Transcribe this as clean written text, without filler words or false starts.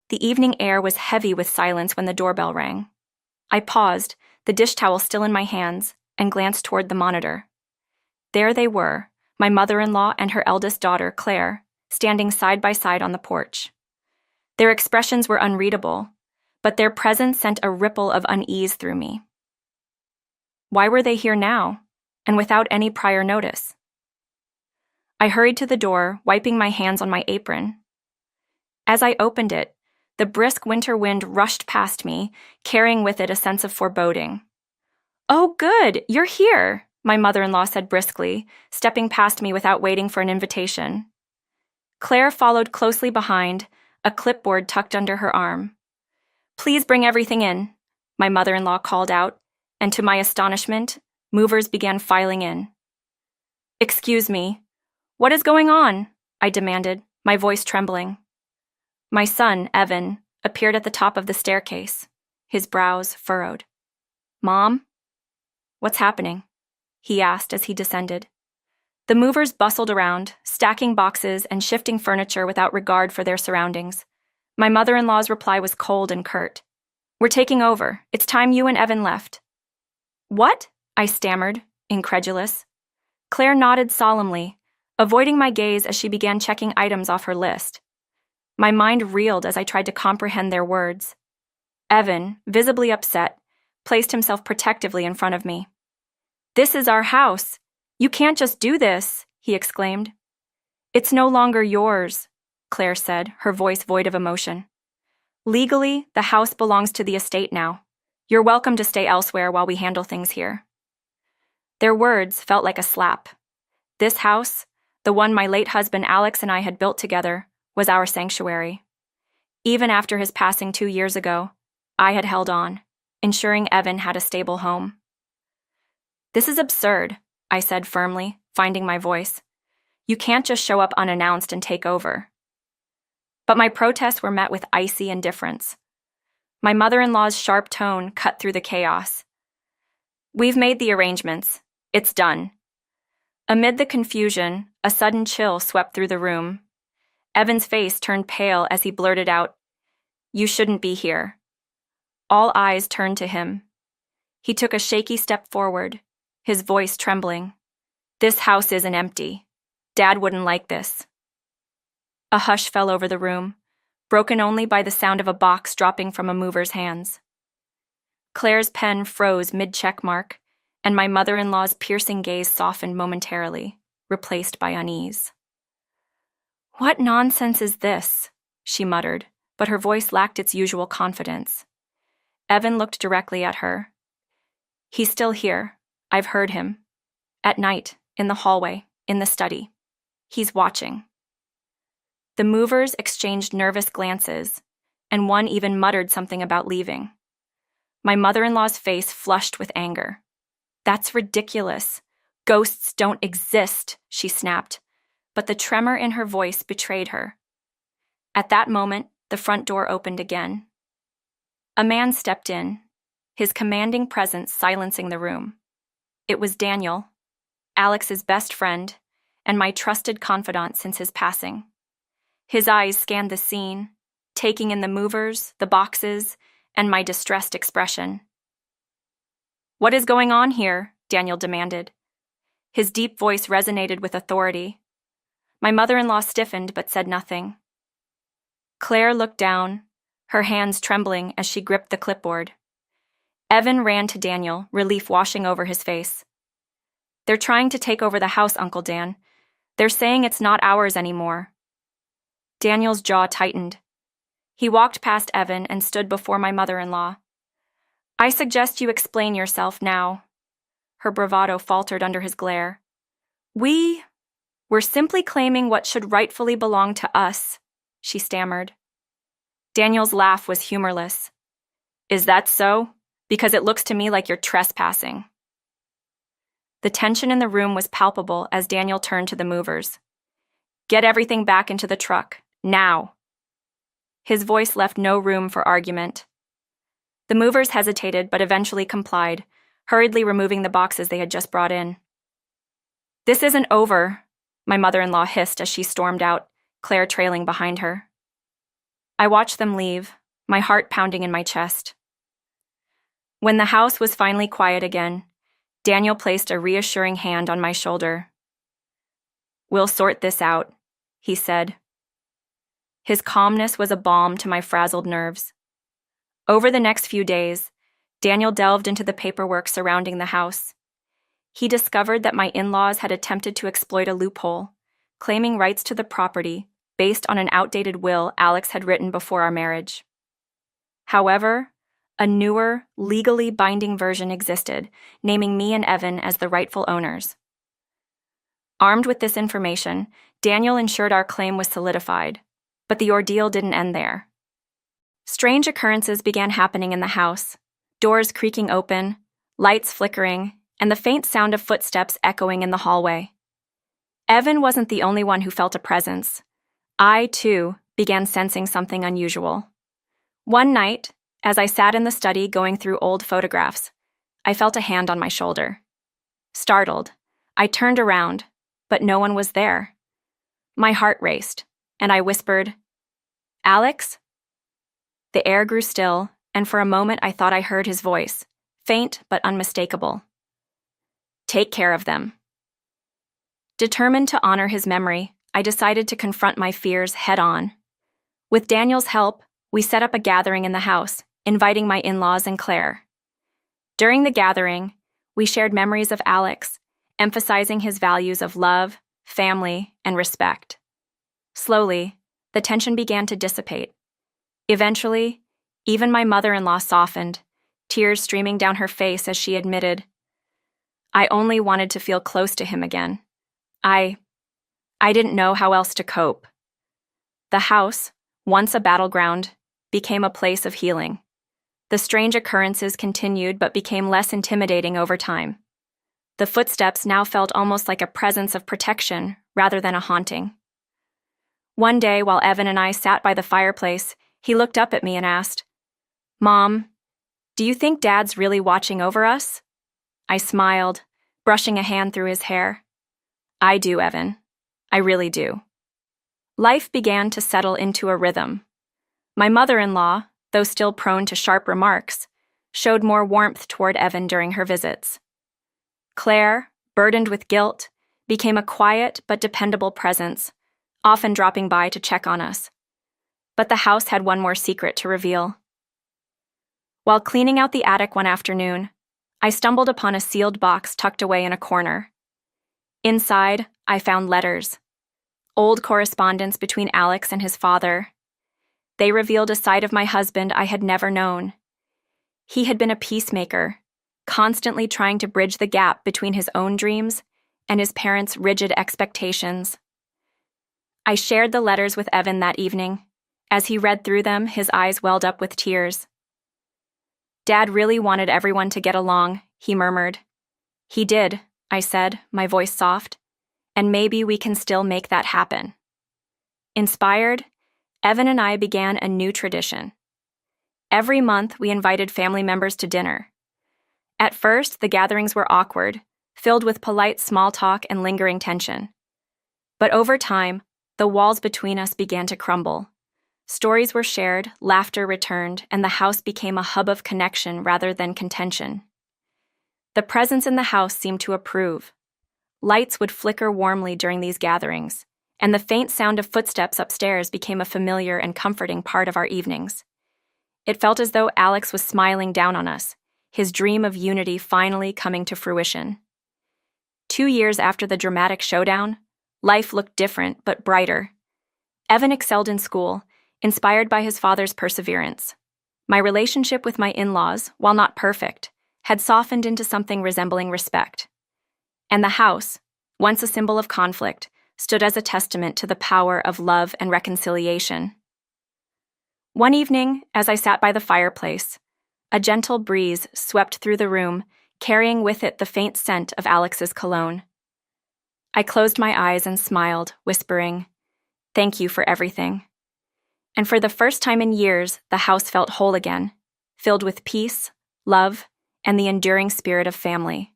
The evening air was heavy with silence when the doorbell rang. I paused, the dish towel still in my hands, and glanced toward the monitor. There they were, my mother-in-law and her eldest daughter, Claire, standing side by side on the porch. Their expressions were unreadable, but their presence sent a ripple of unease through me. Why were they here now, and without any prior notice? I hurried to the door, wiping my hands on my apron. As I opened it, the brisk winter wind rushed past me, carrying with it a sense of foreboding. "Oh, good, you're here," my mother-in-law said briskly, stepping past me without waiting for an invitation. Claire followed closely behind, a clipboard tucked under her arm. "Please bring everything in," my mother-in-law called out, and to my astonishment, movers began filing in. "Excuse me, what is going on?" I demanded, my voice trembling. My son, Evan, appeared at the top of the staircase, his brows furrowed. "Mom? What's happening?" he asked as he descended. The movers bustled around, stacking boxes and shifting furniture without regard for their surroundings. My mother-in-law's reply was cold and curt. "We're taking over. It's time you and Evan left." "What?" I stammered, incredulous. Claire nodded solemnly, avoiding my gaze as she began checking items off her list. My mind reeled as I tried to comprehend their words. Evan, visibly upset, placed himself protectively in front of me. "This is our house. You can't just do this," he exclaimed. "It's no longer yours," Claire said, her voice void of emotion. "Legally, the house belongs to the estate now. You're welcome to stay elsewhere while we handle things here." Their words felt like a slap. This house, the one my late husband Alex and I had built together, was our sanctuary. Even after his passing 2 years ago, I had held on, ensuring Evan had a stable home. "This is absurd," I said firmly, finding my voice. "You can't just show up unannounced and take over." But my protests were met with icy indifference. My mother-in-law's sharp tone cut through the chaos. "We've made the arrangements. It's done." Amid the confusion, a sudden chill swept through the room. Evan's face turned pale as he blurted out, "You shouldn't be here." All eyes turned to him. He took a shaky step forward, his voice trembling. "This house isn't empty. Dad wouldn't like this." A hush fell over the room, broken only by the sound of a box dropping from a mover's hands. Claire's pen froze mid-checkmark, and my mother-in-law's piercing gaze softened momentarily, replaced by unease. "What nonsense is this?" she muttered, but her voice lacked its usual confidence. Evan looked directly at her. "He's still here. I've heard him. At night, in the hallway, in the study. He's watching." The movers exchanged nervous glances, and one even muttered something about leaving. My mother-in-law's face flushed with anger. "That's ridiculous. Ghosts don't exist," she snapped, but the tremor in her voice betrayed her. At that moment, the front door opened again. A man stepped in, his commanding presence silencing the room. It was Daniel, Alex's best friend, and my trusted confidant since his passing. His eyes scanned the scene, taking in the movers, the boxes, and my distressed expression. "What is going on here?" Daniel demanded. His deep voice resonated with authority. My mother-in-law stiffened but said nothing. Claire looked down, her hands trembling as she gripped the clipboard. Evan ran to Daniel, relief washing over his face. "They're trying to take over the house, Uncle Dan. They're saying it's not ours anymore." Daniel's jaw tightened. He walked past Evan and stood before my mother-in-law. "I suggest you explain yourself now." Her bravado faltered under his glare. We're simply claiming what should rightfully belong to us," she stammered. Daniel's laugh was humorless. "Is that so? Because it looks to me like you're trespassing." The tension in the room was palpable as Daniel turned to the movers. "Get everything back into the truck, now." His voice left no room for argument. The movers hesitated but eventually complied, hurriedly removing the boxes they had just brought in. "This isn't over," my mother-in-law hissed as she stormed out, Claire trailing behind her. I watched them leave, my heart pounding in my chest. When the house was finally quiet again, Daniel placed a reassuring hand on my shoulder. "We'll sort this out," he said. His calmness was a balm to my frazzled nerves. Over the next few days, Daniel delved into the paperwork surrounding the house. He discovered that my in-laws had attempted to exploit a loophole, claiming rights to the property based on an outdated will Alex had written before our marriage. However, a newer, legally binding version existed, naming me and Evan as the rightful owners. Armed with this information, Daniel ensured our claim was solidified, but the ordeal didn't end there. Strange occurrences began happening in the house, doors creaking open, lights flickering, and the faint sound of footsteps echoing in the hallway. Evan wasn't the only one who felt a presence. I, too, began sensing something unusual. One night, as I sat in the study going through old photographs, I felt a hand on my shoulder. Startled, I turned around, but no one was there. My heart raced, and I whispered, "Alex?" The air grew still, and for a moment I thought I heard his voice, faint but unmistakable. "Take care of them." Determined to honor his memory, I decided to confront my fears head-on. With Daniel's help, we set up a gathering in the house, inviting my in-laws and Claire. During the gathering, we shared memories of Alex, emphasizing his values of love, family, and respect. Slowly, the tension began to dissipate. Eventually, even my mother-in-law softened, tears streaming down her face as she admitted, "I only wanted to feel close to him again. I didn't know how else to cope." The house, once a battleground, became a place of healing. The strange occurrences continued but became less intimidating over time. The footsteps now felt almost like a presence of protection rather than a haunting. One day, while Evan and I sat by the fireplace, he looked up at me and asked, "Mom, do you think Dad's really watching over us?" I smiled, brushing a hand through his hair. "I do, Evan. I really do." Life began to settle into a rhythm. My mother-in-law, though still prone to sharp remarks, showed more warmth toward Evan during her visits. Claire, burdened with guilt, became a quiet but dependable presence, often dropping by to check on us. But the house had one more secret to reveal. While cleaning out the attic one afternoon, I stumbled upon a sealed box tucked away in a corner. Inside, I found letters, old correspondence between Alex and his father. They revealed a side of my husband I had never known. He had been a peacemaker, constantly trying to bridge the gap between his own dreams and his parents' rigid expectations. I shared the letters with Evan that evening. As he read through them, his eyes welled up with tears. "Dad really wanted everyone to get along," he murmured. "He did," I said, my voice soft, "and maybe we can still make that happen." Inspired, Evan and I began a new tradition. Every month, we invited family members to dinner. At first, the gatherings were awkward, filled with polite small talk and lingering tension. But over time, the walls between us began to crumble. Stories were shared, laughter returned, and the house became a hub of connection rather than contention. The presence in the house seemed to approve. Lights would flicker warmly during these gatherings, and the faint sound of footsteps upstairs became a familiar and comforting part of our evenings. It felt as though Alex was smiling down on us, his dream of unity finally coming to fruition. 2 years after the dramatic showdown, life looked different but brighter. Evan excelled in school, inspired by his father's perseverance. My relationship with my in-laws, while not perfect, had softened into something resembling respect. And the house, once a symbol of conflict, stood as a testament to the power of love and reconciliation. One evening, as I sat by the fireplace, a gentle breeze swept through the room, carrying with it the faint scent of Alex's cologne. I closed my eyes and smiled, whispering, "Thank you for everything." And for the first time in years, the house felt whole again, filled with peace, love, and the enduring spirit of family.